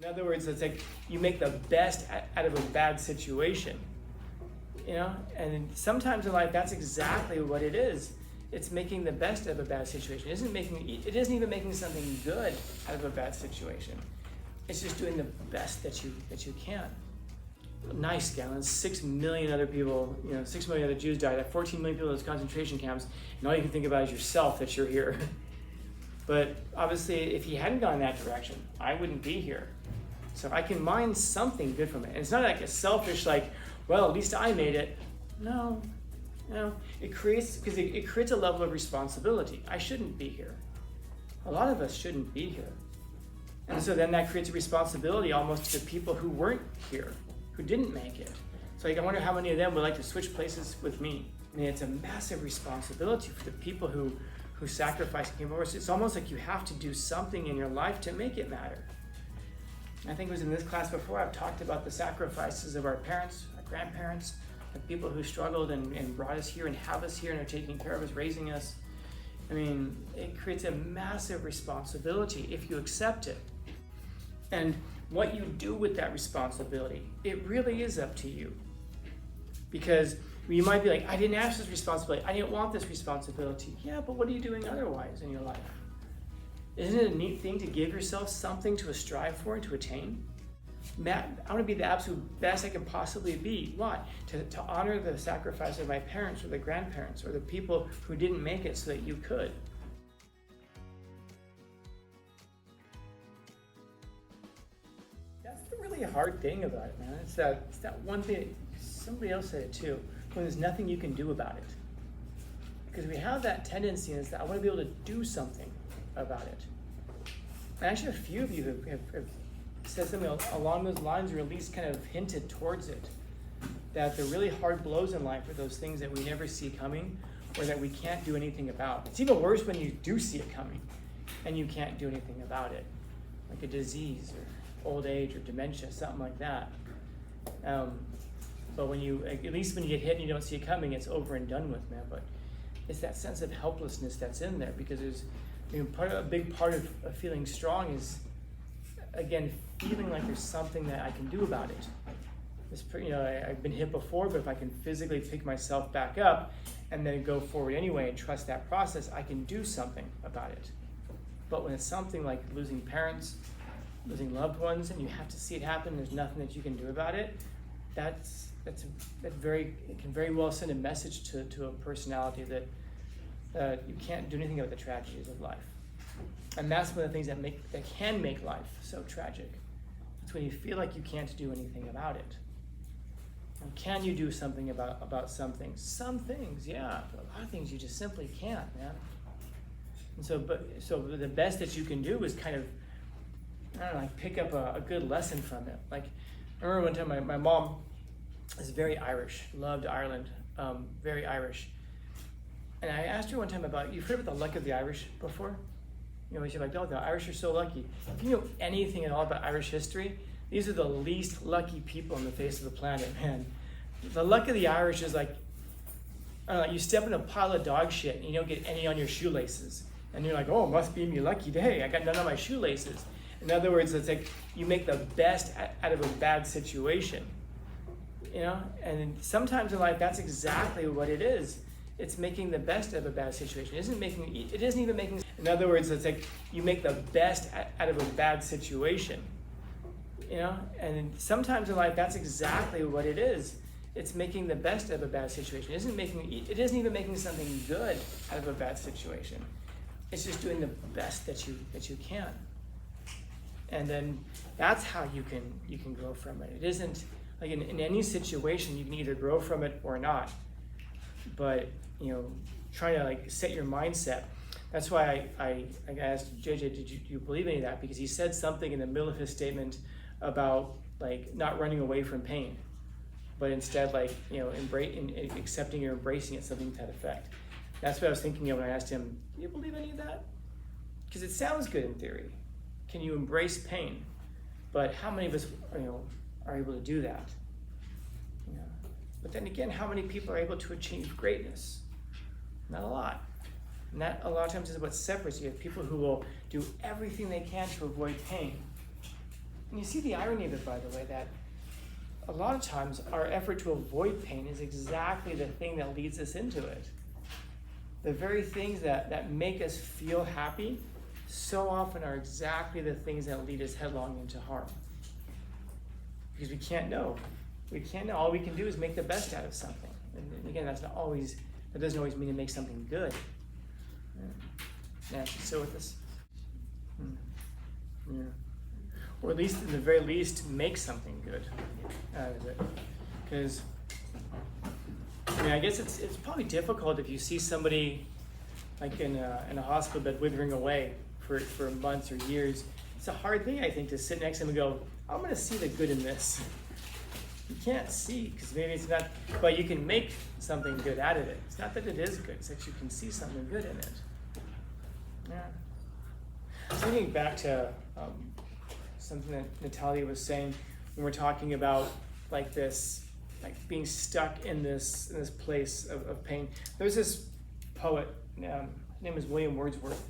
In other words, it's like you make the best out of a bad situation, and sometimes in life that's exactly what it is. It's making the best of a bad situation. It isn't even making something good out of a bad situation. It's just doing the best that you can. Nice, Galen. 6 million other people, 6 million other Jews died. 14 million people in those concentration camps, and all you can think about is yourself that you're here. But obviously, if he hadn't gone that direction, I wouldn't be here. So I can mine something good from it. And it's not like a selfish, well, at least I made it. No. It creates a level of responsibility. I shouldn't be here. A lot of us shouldn't be here. And so then that creates a responsibility almost to the people who weren't here, who didn't make it. So I wonder how many of them would like to switch places with me. I mean, it's a massive responsibility for the people who sacrificed and came over. So it's almost like you have to do something in your life to make it matter. I think it was in this class before, I've talked about the sacrifices of our parents, our grandparents, the people who struggled and brought us here and have us here and are taking care of us, raising us. I mean, it creates a massive responsibility if you accept it. And what you do with that responsibility, it really is up to you. Because you might be like, I didn't ask this responsibility. I didn't want this responsibility. Yeah, but what are you doing otherwise in your life? Isn't it a neat thing to give yourself something to strive for and to attain? I want to be the absolute best I can possibly be. Why? To honor the sacrifice of my parents or the grandparents or the people who didn't make it so that you could. That's the really hard thing about it, man. It's that one thing, somebody else said it too, when there's nothing you can do about it. Because we have that tendency is that I want to be able to do something about it. And actually a few of you have said something along those lines, or at least kind of hinted towards it, that the really hard blows in life are those things that we never see coming or that we can't do anything about. It's even worse when you do see it coming and you can't do anything about it, like a disease or old age or dementia, something like that. But at least when you get hit and you don't see it coming, it's over and done with, man. But it's that sense of helplessness that's in there, because there's a big part of feeling strong is, again, feeling like there's something that I can do about it. I've been hit before, but if I can physically pick myself back up and then go forward anyway and trust that process, I can do something about it. But when it's something like losing parents, losing loved ones, and you have to see it happen, there's nothing that you can do about it, it can very well send a message to a personality that you can't do anything about the tragedies of life. And that's one of the things that can make life so tragic. It's when you feel like you can't do anything about it. And can you do something about some things? Some things, yeah, but a lot of things you just simply can't, man. And so the best that you can do is kind of, pick up a good lesson from it. Like, I remember one time my mom is very Irish, loved Ireland, very Irish. And I asked her one time you've heard about the luck of the Irish before? She's like, oh, the Irish are so lucky. If you know anything at all about Irish history, these are the least lucky people on the face of the planet, man. The luck of the Irish is like, you step in a pile of dog shit and you don't get any on your shoelaces. And you're like, oh, it must be me lucky day. I got none on my shoelaces. In other words, it's like you make the best out of a bad situation. And sometimes in life, that's exactly what it is. It's making the best of a bad situation. It isn't even making. In other words, it's like you make the best out of a bad situation. And sometimes in life, that's exactly what it is. It's making the best of a bad situation. It isn't even making something good out of a bad situation. It's just doing the best that you can. And then that's how you can grow from it. It isn't like in any situation you can either grow from it or not. But trying to set your mindset. That's why I asked JJ, do you believe any of that? Because he said something in the middle of his statement about not running away from pain, but instead accepting or embracing it, something to that effect. That's what I was thinking of when I asked him, do you believe any of that? Because it sounds good in theory. Can you embrace pain? But how many of us are able to do that? But then again, how many people are able to achieve greatness? Not a lot. And that a lot of times is what separates you. You have people who will do everything they can to avoid pain. And you see the irony of it, by the way, that a lot of times our effort to avoid pain is exactly the thing that leads us into it. The very things that make us feel happy so often are exactly the things that lead us headlong into harm. Because we can't know. We can't know. All we can do is make the best out of something. And again, that doesn't always mean to make something good. Yeah, so with this. Yeah. Or at least, in the very least, make something good out of it. Because, I guess it's probably difficult if you see somebody like in a hospital bed withering away for months or years. It's a hard thing, I think, to sit next to them and go, I'm going to see the good in this. You can't see, because maybe it's not, but you can make something good out of it. It's not that it is good, it's that you can see something good in it. Yeah. Thinking back to something that Natalia was saying when we're talking about like this, like being stuck in this place of pain. There's this poet, his name is William Wordsworth.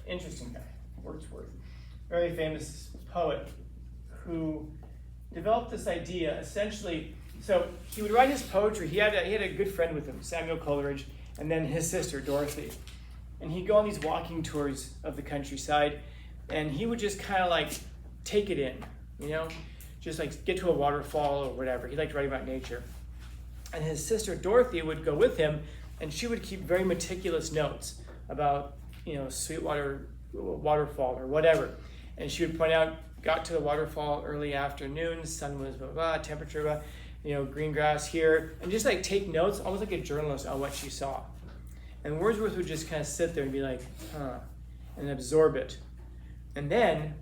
Interesting guy, Wordsworth. Very famous poet who developed this idea essentially. So he would write his poetry. He had a good friend with him, Samuel Coleridge, and then his sister, Dorothy. And he'd go on these walking tours of the countryside, and he would just kind of like take it in, just like get to a waterfall or whatever. He liked writing about nature. And his sister, Dorothy, would go with him, and she would keep very meticulous notes about, Sweetwater waterfall or whatever. And she would point out, got to the waterfall early afternoon, sun was blah, blah, blah, temperature, blah, green grass here, and just like take notes, almost like a journalist on what she saw. And Wordsworth would just kind of sit there and be like, and absorb it. And then,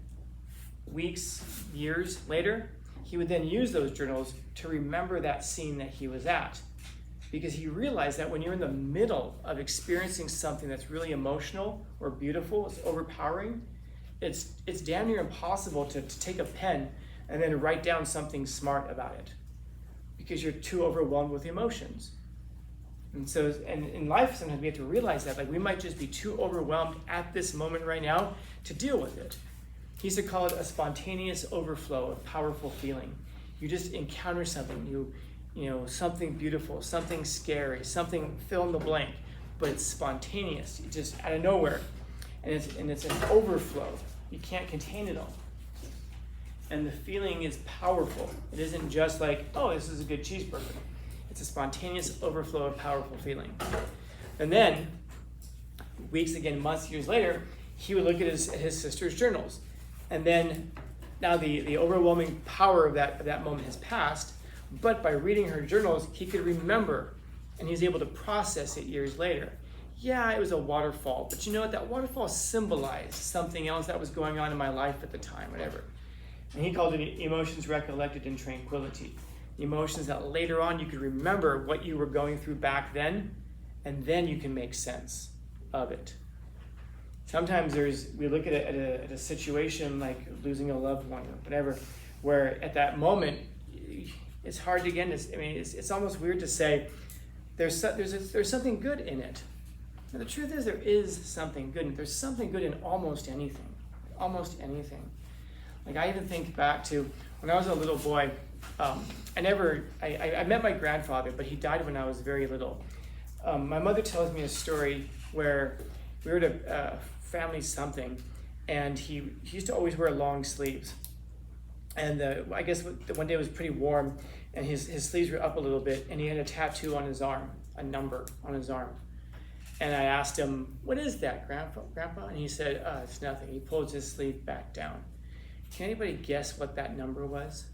weeks, years later, he would then use those journals to remember that scene that he was at. Because he realized that when you're in the middle of experiencing something that's really emotional or beautiful, it's overpowering, it's damn near impossible to take a pen and then write down something smart about it. Because you're too overwhelmed with emotions. And so, and in life, sometimes we have to realize that, like, we might just be too overwhelmed at this moment right now to deal with it. He used to call it a spontaneous overflow of powerful feeling. You just encounter something, something beautiful, something scary, something fill in the blank, but it's spontaneous, it's just out of nowhere, and it's an overflow. You can't contain it all. And the feeling is powerful. It isn't just like, oh, this is a good cheeseburger. It's a spontaneous overflow of powerful feeling. And then, weeks, again, months, years later, he would look at his sister's journals. And then, now the overwhelming power of that moment has passed, but by reading her journals, he could remember, and he's able to process it years later. Yeah, it was a waterfall, but you know what? That waterfall symbolized something else that was going on in my life at the time, whatever. And he called it emotions recollected in tranquility. Emotions that later on you could remember what you were going through back then, and then you can make sense of it. Sometimes we look at a situation like losing a loved one or whatever, where at that moment it's hard to it's almost weird to say there's something good in it. Now, the truth is there is something good in it. There's something good in almost anything. Almost anything. Like, I even think back to when I was a little boy. I met my grandfather, but he died when I was very little. My mother tells me a story where we were at a family something, and he used to always wear long sleeves. And I guess one day it was pretty warm, and his sleeves were up a little bit, and he had a tattoo on his arm, a number on his arm. And I asked him, "What is that, Grandpa?" And he said, "It's nothing." He pulled his sleeve back down. Can anybody guess what that number was?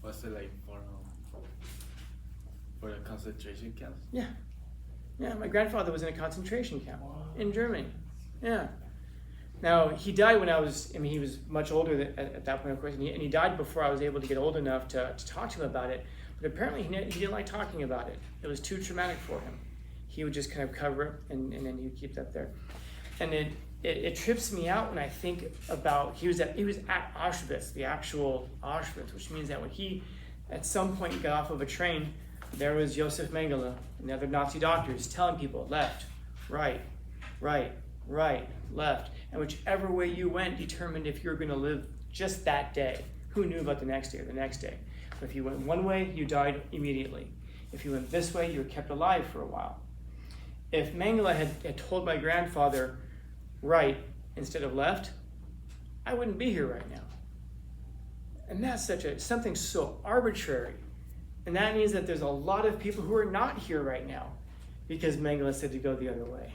Was it like for the concentration camps? Yeah, my grandfather was in a concentration camp in Germany. Yeah. Now, he died when he was much older at that point, of course, and he died before I was able to get old enough to talk to him about it. But apparently he didn't like talking about it. It was too traumatic for him. He would just kind of cover it, and then he would keep that there. And it trips me out when I think about, he was at Auschwitz, the actual Auschwitz, which means that when he, at some point, got off of a train, there was Josef Mengele and the other Nazi doctors telling people left, right, right, left. And whichever way you went determined if you were going to live just that day. Who knew about the next day or the next day? But if you went one way, you died immediately. If you went this way, you were kept alive for a while. If Mengele had told my grandfather right instead of left, I wouldn't be here right now. And that's something so arbitrary. And that means that there's a lot of people who are not here right now because Mengele said to go the other way.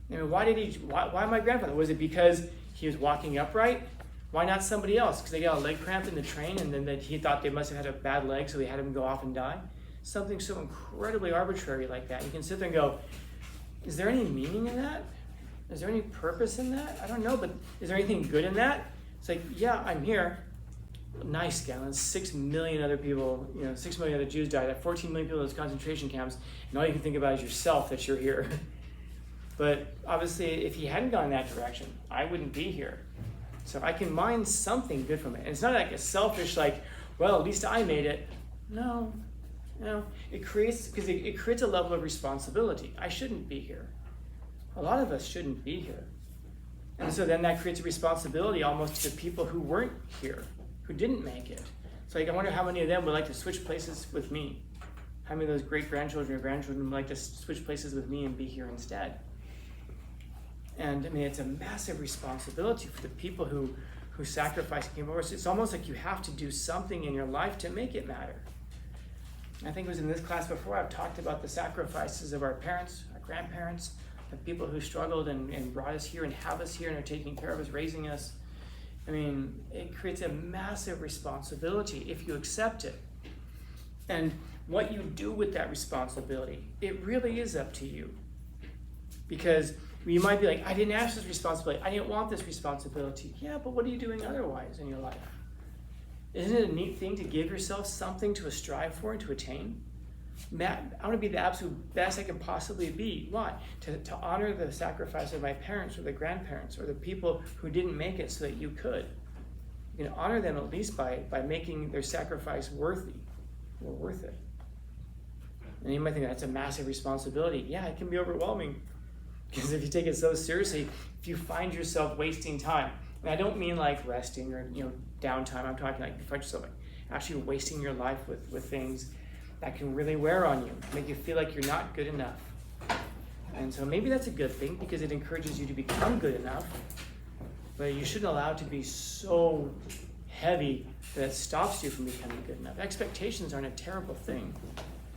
I mean, why my grandfather? Was it because he was walking upright? Why not somebody else? Because they got a leg cramp in the train and then he thought they must have had a bad leg, so he had him go off and die? Something so incredibly arbitrary like that. You can sit there and go, is there any meaning in that? Is there any purpose in that? I don't know, but is there anything good in that? It's like, yeah, I'm here. Nice, Galen. 6 million other people, 6 million other Jews died. 14 million people in those concentration camps, and all you can think about is yourself that you're here. But obviously, if he hadn't gone in that direction, I wouldn't be here. So I can mine something good from it. And it's not like a selfish, well, at least I made it. No. It creates a level of responsibility. I shouldn't be here. A lot of us shouldn't be here. And so then that creates a responsibility almost to the people who weren't here, who didn't make it. So I wonder how many of them would like to switch places with me. How many of those great-grandchildren or grandchildren would like to switch places with me and be here instead? And I mean, it's a massive responsibility for the people who sacrificed and came over. So it's almost like you have to do something in your life to make it matter. I think it was in this class before, I've talked about the sacrifices of our parents, our grandparents, the people who struggled and brought us here and have us here and are taking care of us, raising us. I mean, it creates a massive responsibility if you accept it. And what you do with that responsibility, it really is up to you. Because you might be like, I didn't ask this responsibility. I didn't want this responsibility. Yeah, but what are you doing otherwise in your life? Isn't it a neat thing to give yourself something to strive for and to attain? Matt, I want to be the absolute best I can possibly be. Why? To honor the sacrifice of my parents or the grandparents or the people who didn't make it so that you could. You can honor them at least by making their sacrifice worthy or worth it. And you might think that's a massive responsibility. Yeah, it can be overwhelming. Because if you take it so seriously, if you find yourself wasting time, and I don't mean like resting or downtime, I'm talking like you find yourself actually wasting your life with things that can really wear on you, make you feel like you're not good enough. And so maybe that's a good thing because it encourages you to become good enough, but you shouldn't allow it to be so heavy that it stops you from becoming good enough. Expectations aren't a terrible thing,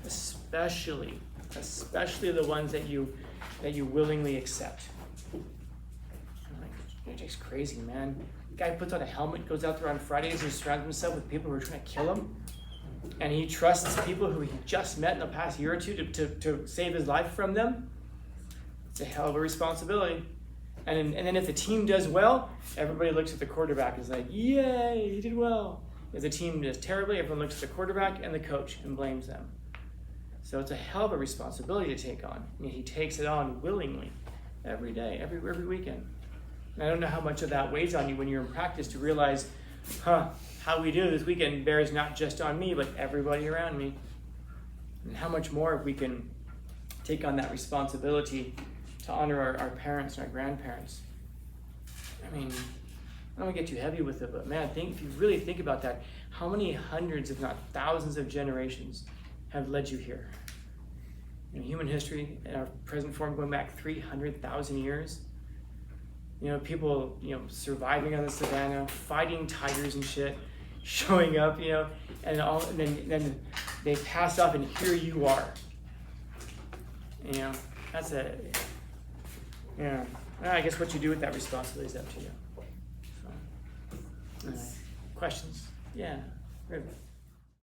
especially the ones that you willingly accept. It's just crazy, man. The guy puts on a helmet, goes out there on Fridays and surrounds himself with people who are trying to kill him. And he trusts people who he just met in the past year or two to save his life from them. It's a hell of a responsibility. And then if the team does well, everybody looks at the quarterback and is like, yay, he did well. If the team does terribly, everyone looks at the quarterback and the coach and blames them. So it's a hell of a responsibility to take on. I mean, he takes it on willingly every day, every weekend. And I don't know how much of that weighs on you when you're in practice to realize, how we do this weekend bears not just on me, but everybody around me. And how much more if we can take on that responsibility to honor our parents and our grandparents. I mean, I don't want to get too heavy with it, but man, if you really think about that, how many hundreds, if not thousands of generations have led you here? In human history, in our present form, going back 300,000 years. People, surviving on the savannah, fighting tigers and shit, showing up, and then they pass off, and here you are. That's it. Yeah. I guess what you do with that responsibility is up to you. So, anyway. Questions? Yeah. Ribbit.